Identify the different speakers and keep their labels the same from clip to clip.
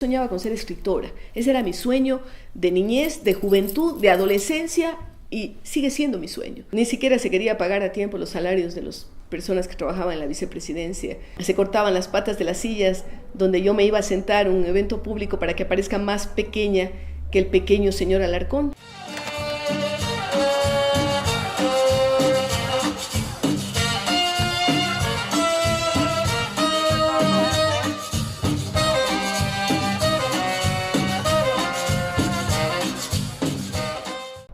Speaker 1: Soñaba con ser escritora. Ese era mi sueño de niñez, de juventud, de adolescencia, y sigue siendo mi sueño. Ni siquiera se quería pagar a tiempo los salarios de las personas que trabajaban en la vicepresidencia. Se cortaban las patas de las sillas donde yo me iba a sentar en un evento público para que aparezca más pequeña que el pequeño señor Alarcón.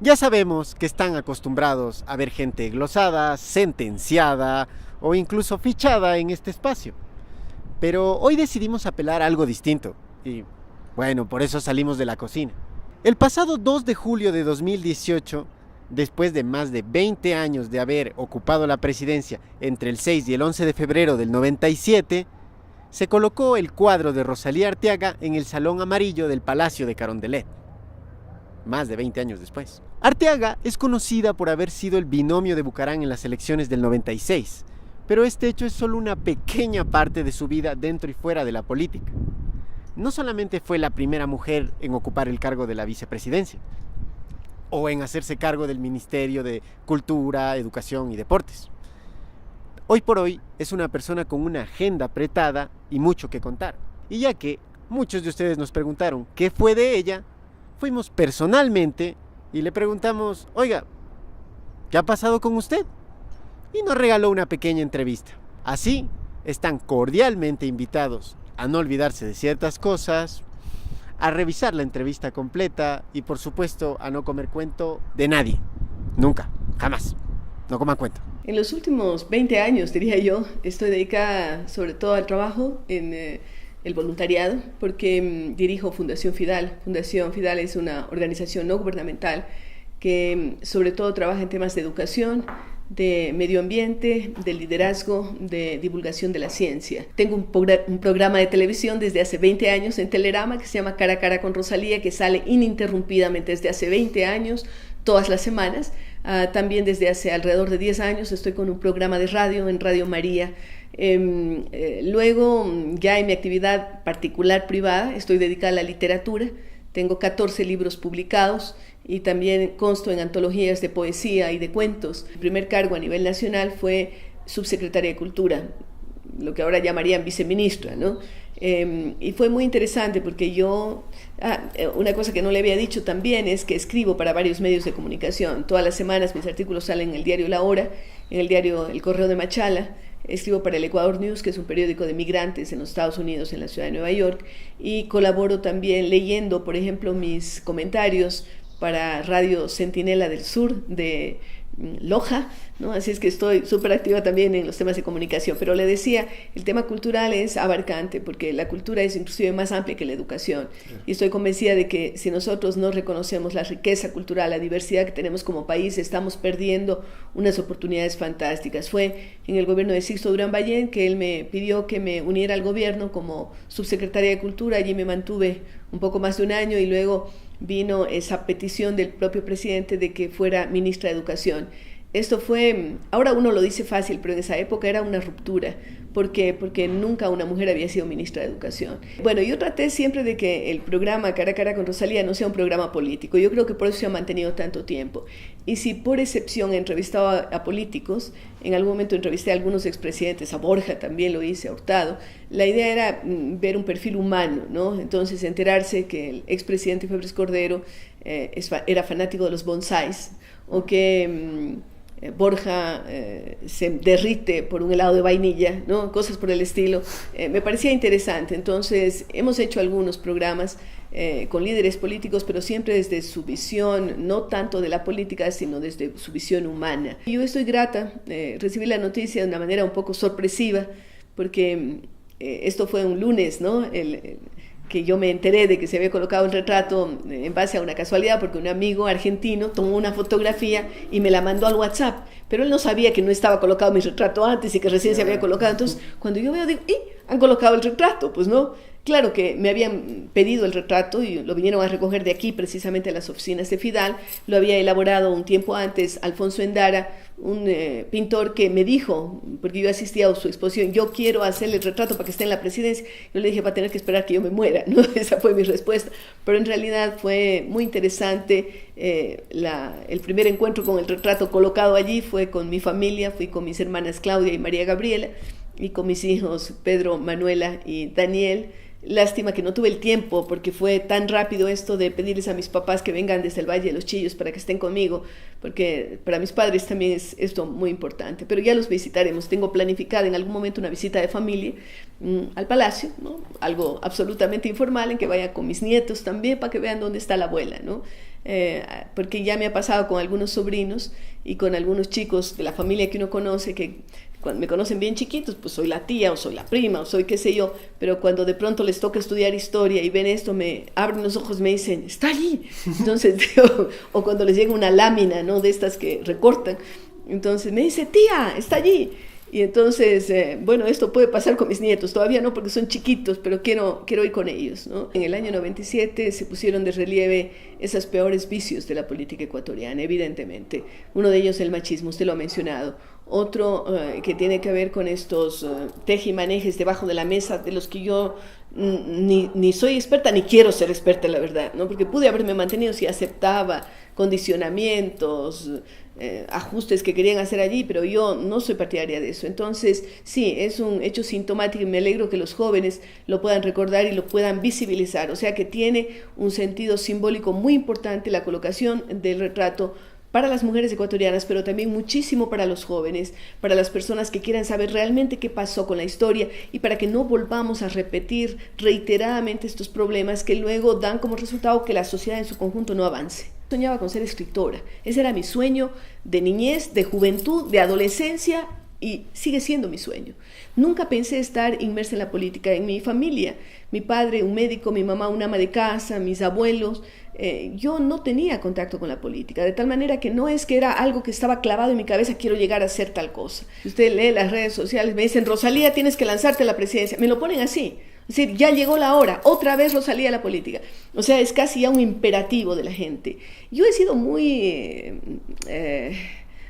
Speaker 2: Ya sabemos que están acostumbrados a ver gente glosada, sentenciada o incluso fichada en este espacio. Pero hoy decidimos apelar a algo distinto y, bueno, por eso salimos de la cocina. El pasado 2 de julio de 2018, después de más de 20 años de haber ocupado la presidencia entre el 6 y el 11 de febrero del 97, se colocó el cuadro de Rosalía Arteaga en el Salón Amarillo del Palacio de Carondelet. Más de 20 años después. Arteaga es conocida por haber sido el binomio de Bucarán en las elecciones del 96, pero este hecho es solo una pequeña parte de su vida dentro y fuera de la política. No solamente fue la primera mujer en ocupar el cargo de la vicepresidencia, o en hacerse cargo del Ministerio de Cultura, Educación y Deportes. Hoy por hoy es una persona con una agenda apretada y mucho que contar. Y ya que muchos de ustedes nos preguntaron qué fue de ella, fuimos personalmente y le preguntamos, oiga, ¿qué ha pasado con usted? Y nos regaló una pequeña entrevista. Así, están cordialmente invitados a no olvidarse de ciertas cosas, a revisar la entrevista completa y, por supuesto, a no comer cuento de nadie. Nunca, jamás. No coman cuento.
Speaker 1: En los últimos 20 años, diría yo, estoy dedicada sobre todo al trabajo en el voluntariado, porque dirijo Fundación Fidal. Fundación Fidal es una organización no gubernamental que sobre todo trabaja en temas de educación, de medio ambiente, de liderazgo, de divulgación de la ciencia. Tengo un programa de televisión desde hace 20 años en Telerama que se llama Cara a Cara con Rosalía, que sale ininterrumpidamente desde hace 20 años, todas las semanas. También desde hace alrededor de 10 años estoy con un programa de radio en Radio María. Luego, ya en mi actividad particular privada, estoy dedicada a la literatura. Tengo 14 libros publicados y también consto en antologías de poesía y de cuentos. Mi primer cargo a nivel nacional fue subsecretaria de Cultura, lo que ahora llamarían viceministra, ¿no? Y fue muy interesante porque yo, una cosa que no le había dicho también es que escribo para varios medios de comunicación. Todas las semanas mis artículos salen en el diario La Hora, en el diario El Correo de Machala. Escribo para el Ecuador News, que es un periódico de migrantes en los Estados Unidos, en la ciudad de Nueva York, y colaboro también leyendo, por ejemplo, mis comentarios para Radio Centinela del Sur de Loja, ¿no? Así es que estoy súper activa también en los temas de comunicación. Pero le decía, el tema cultural es abarcante porque la cultura es inclusive más amplia que la educación. Y estoy convencida de que si nosotros no reconocemos la riqueza cultural, la diversidad que tenemos como país, estamos perdiendo unas oportunidades fantásticas. Fue en el gobierno de Sixto Durán Ballén que él me pidió que me uniera al gobierno como subsecretaria de Cultura. Allí me mantuve un poco más de un año y luego vino esa petición del propio presidente de que fuera ministra de Educación. Esto fue, ahora uno lo dice fácil, pero en esa época era una ruptura. ¿Por qué? Porque nunca una mujer había sido ministra de Educación. Bueno, yo traté siempre de que el programa Cara a Cara con Rosalía no sea un programa político. Yo creo que por eso se ha mantenido tanto tiempo. Y si por excepción he entrevistado a políticos, en algún momento entrevisté a algunos expresidentes, a Borja también lo hice, a Hurtado, la idea era ver un perfil humano, ¿no? Entonces enterarse que el expresidente Febres Cordero era fanático de los bonsáis, o que Borja se derrite por un helado de vainilla, ¿no? Cosas por el estilo. Me parecía interesante. Entonces hemos hecho algunos programas con líderes políticos, pero siempre desde su visión, no tanto de la política, sino desde su visión humana. Yo estoy grata, recibí la noticia de una manera un poco sorpresiva, porque esto fue un lunes, ¿no? Que yo me enteré de que se había colocado el retrato en base a una casualidad, porque un amigo argentino tomó una fotografía y me la mandó al WhatsApp, pero él no sabía que no estaba colocado mi retrato antes y que recién se había colocado. Entonces, cuando yo veo, digo, han colocado el retrato, pues no. Claro que me habían pedido el retrato y lo vinieron a recoger de aquí, precisamente a las oficinas de Fidal. Lo había elaborado un tiempo antes Alfonso Endara, un pintor que me dijo, porque yo asistía a su exposición, yo quiero hacerle el retrato para que esté en la presidencia. Yo le dije, va a tener que esperar que yo me muera, ¿no? Esa fue mi respuesta. Pero en realidad fue muy interesante. El primer encuentro con el retrato colocado allí fue con mi familia, fui con mis hermanas Claudia y María Gabriela, y con mis hijos Pedro, Manuela y Daniel. Lástima que no tuve el tiempo porque fue tan rápido esto de pedirles a mis papás que vengan desde el Valle de los Chillos para que estén conmigo, porque para mis padres también es esto muy importante, pero ya los visitaremos. Tengo planificada en algún momento una visita de familia al palacio, ¿no? Algo absolutamente informal en que vaya con mis nietos también para que vean dónde está la abuela, ¿no? Porque ya me ha pasado con algunos sobrinos y con algunos chicos de la familia que uno conoce que cuando me conocen bien chiquitos, pues soy la tía o soy la prima o soy qué sé yo, pero cuando de pronto les toca estudiar historia y ven esto, me abren los ojos y me dicen, está allí. Entonces, o cuando les llega una lámina, ¿no? De estas que recortan, entonces me dice, tía, está allí. Y entonces, bueno, esto puede pasar con mis nietos, todavía no porque son chiquitos, pero quiero ir con ellos, ¿no? En el año 97 se pusieron de relieve esos peores vicios de la política ecuatoriana, evidentemente. Uno de ellos el machismo, usted lo ha mencionado. Otro que tiene que ver con estos tejimanejes debajo de la mesa, de los que yo ni soy experta ni quiero ser experta, la verdad, ¿no? Porque pude haberme mantenido si aceptaba condicionamientos, ajustes que querían hacer allí, pero yo no soy partidaria de eso. Entonces, sí, es un hecho sintomático y me alegro que los jóvenes lo puedan recordar y lo puedan visibilizar. O sea que tiene un sentido simbólico muy importante la colocación del retrato para las mujeres ecuatorianas, pero también muchísimo para los jóvenes, para las personas que quieran saber realmente qué pasó con la historia y para que no volvamos a repetir reiteradamente estos problemas que luego dan como resultado que la sociedad en su conjunto no avance. Soñaba con ser escritora, ese era mi sueño de niñez, de juventud, de adolescencia y sigue siendo mi sueño. Nunca pensé estar inmersa en la política. En mi familia, mi padre un médico, mi mamá una ama de casa, mis abuelos, yo no tenía contacto con la política, de tal manera que no es que era algo que estaba clavado en mi cabeza, quiero llegar a hacer tal cosa. Si usted lee las redes sociales, me dicen, Rosalía, tienes que lanzarte a la presidencia, me lo ponen así. Es decir, ya llegó la hora, otra vez Rosalía a la política. O sea, es casi ya un imperativo de la gente. Yo he sido muy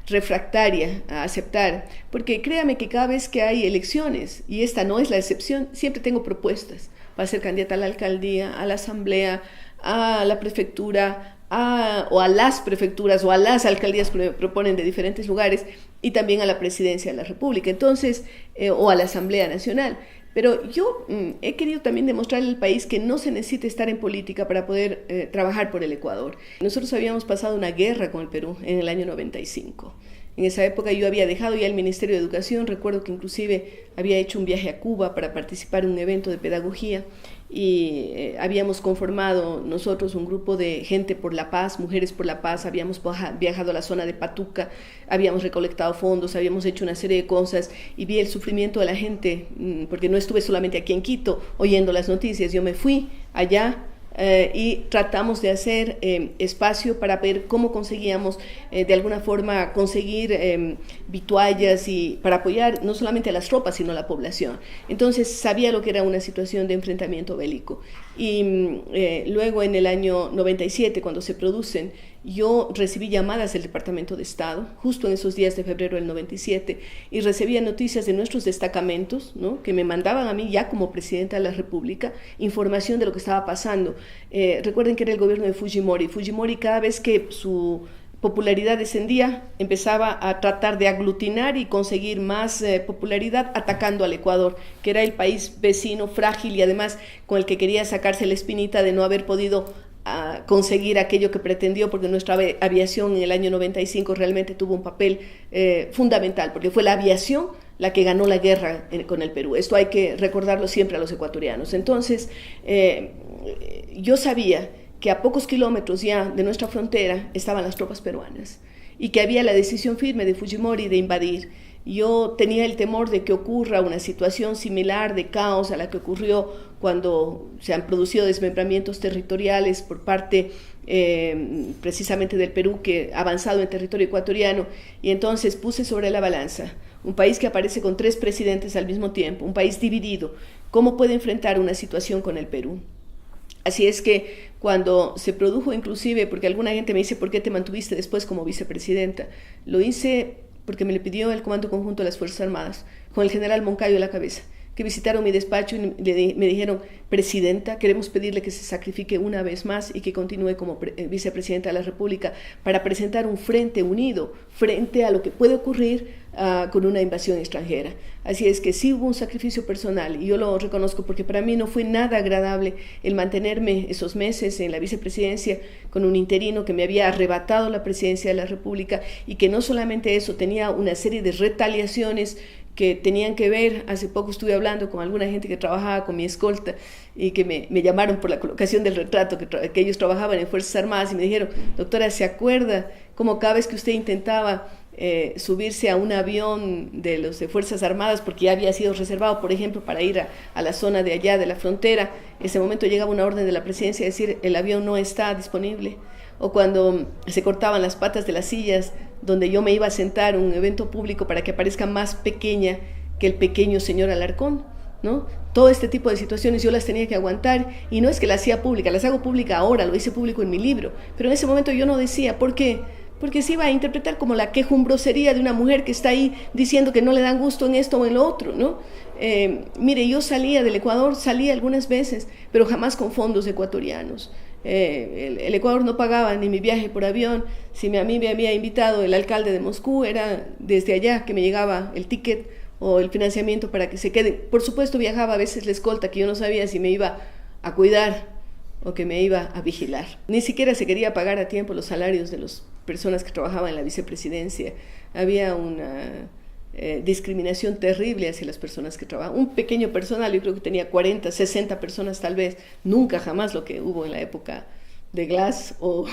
Speaker 1: refractaria a aceptar, porque créame que cada vez que hay elecciones, y esta no es la excepción, siempre tengo propuestas para ser candidata a la alcaldía, a la asamblea, a la prefectura, o a las prefecturas o a las alcaldías que me proponen de diferentes lugares, y también a la presidencia de la República, entonces, o a la Asamblea Nacional. Pero yo he querido también demostrarle al país que no se necesita estar en política para poder trabajar por el Ecuador. Nosotros habíamos pasado una guerra con el Perú en el año 95. En esa época yo había dejado ya el Ministerio de Educación, recuerdo que inclusive había hecho un viaje a Cuba para participar en un evento de pedagogía y habíamos conformado nosotros un grupo de gente por la paz, mujeres por la paz, habíamos viajado a la zona de Patuca, habíamos recolectado fondos, habíamos hecho una serie de cosas y vi el sufrimiento de la gente, porque no estuve solamente aquí en Quito oyendo las noticias, yo me fui allá y tratamos de hacer espacio para ver cómo conseguíamos de alguna forma conseguir vituallas y para apoyar no solamente a las tropas sino a la población. Entonces sabía lo que era una situación de enfrentamiento bélico y luego en el año 97 cuando se producen yo recibí llamadas del Departamento de Estado, justo en esos días de febrero del 97, y recibía noticias de nuestros destacamentos, ¿no? Que me mandaban a mí ya como presidenta de la República información de lo que estaba pasando. Recuerden que era el gobierno de Fujimori. Fujimori cada vez que su popularidad descendía, empezaba a tratar de aglutinar y conseguir más popularidad atacando al Ecuador, que era el país vecino, frágil y además con el que quería sacarse la espinita de no haber podido a conseguir aquello que pretendió, porque nuestra aviación en el año 95 realmente tuvo un papel fundamental, porque fue la aviación la que ganó la guerra con el Perú. Esto hay que recordarlo siempre a los ecuatorianos. Entonces, yo sabía que a pocos kilómetros ya de nuestra frontera estaban las tropas peruanas y que había la decisión firme de Fujimori de invadir. Yo tenía el temor de que ocurra una situación similar de caos a la que ocurrió cuando se han producido desmembramientos territoriales por parte precisamente del Perú que ha avanzado en territorio ecuatoriano, y entonces puse sobre la balanza un país que aparece con 3 presidentes al mismo tiempo, un país dividido, ¿cómo puede enfrentar una situación con el Perú? Así es que cuando se produjo inclusive, porque alguna gente me dice, ¿por qué te mantuviste después como vicepresidenta? Lo hice porque me le pidió el Comando Conjunto de las Fuerzas Armadas, con el general Moncayo a la cabeza, que visitaron mi despacho y me dijeron, Presidenta, queremos pedirle que se sacrifique una vez más y que continúe como vicepresidenta de la República para presentar un frente unido frente a lo que puede ocurrir con una invasión extranjera. Así es que sí hubo un sacrificio personal y yo lo reconozco porque para mí no fue nada agradable el mantenerme esos meses en la vicepresidencia con un interino que me había arrebatado la presidencia de la República y que no solamente eso, tenía una serie de retaliaciones que tenían que ver. Hace poco estuve hablando con alguna gente que trabajaba con mi escolta y que me llamaron por la colocación del retrato, que ellos trabajaban en Fuerzas Armadas y me dijeron, doctora, ¿se acuerda cómo cada vez que usted intentaba subirse a un avión de los de Fuerzas Armadas, porque ya había sido reservado, por ejemplo, para ir a la zona de allá de la frontera, en ese momento llegaba una orden de la presidencia de decir, el avión no está disponible? O cuando se cortaban las patas de las sillas donde yo me iba a sentar en un evento público para que aparezca más pequeña que el pequeño señor Alarcón, ¿no? Todo este tipo de situaciones yo las tenía que aguantar y no es que las hacía pública, las hago pública ahora, lo hice público en mi libro, pero en ese momento yo no decía, ¿por qué? Porque se iba a interpretar como la quejumbrosería de una mujer que está ahí diciendo que no le dan gusto en esto o en lo otro, ¿no? Mire, yo salía del Ecuador, salí algunas veces, pero jamás con fondos ecuatorianos. El Ecuador no pagaba ni mi viaje por avión. Si a mí me había invitado el alcalde de Moscú, era desde allá que me llegaba el ticket o el financiamiento para que se quede. Por supuesto viajaba a veces la escolta, que yo no sabía si me iba a cuidar o que me iba a vigilar. Ni siquiera se quería pagar a tiempo los salarios de las personas que trabajaban en la vicepresidencia. Había una discriminación terrible hacia las personas que trabajaban. Un pequeño personal, yo creo que tenía 40, 60 personas tal vez, nunca jamás lo que hubo en la época de Glass o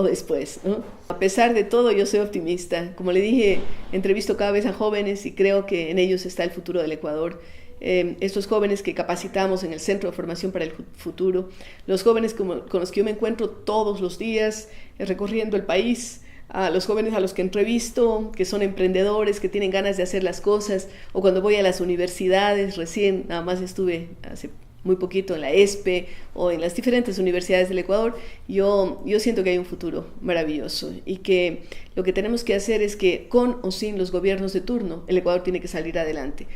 Speaker 1: después, ¿no? A pesar de todo, yo soy optimista. Como le dije, entrevisto cada vez a jóvenes y creo que en ellos está el futuro del Ecuador. Estos jóvenes que capacitamos en el Centro de Formación para el Futuro, los jóvenes con los que yo me encuentro todos los días recorriendo el país, a los jóvenes a los que entrevisto, que son emprendedores, que tienen ganas de hacer las cosas, o cuando voy a las universidades, recién nada más estuve hace muy poquito en la ESPE o en las diferentes universidades del Ecuador, yo siento que hay un futuro maravilloso y que lo que tenemos que hacer es que con o sin los gobiernos de turno, el Ecuador tiene que salir adelante.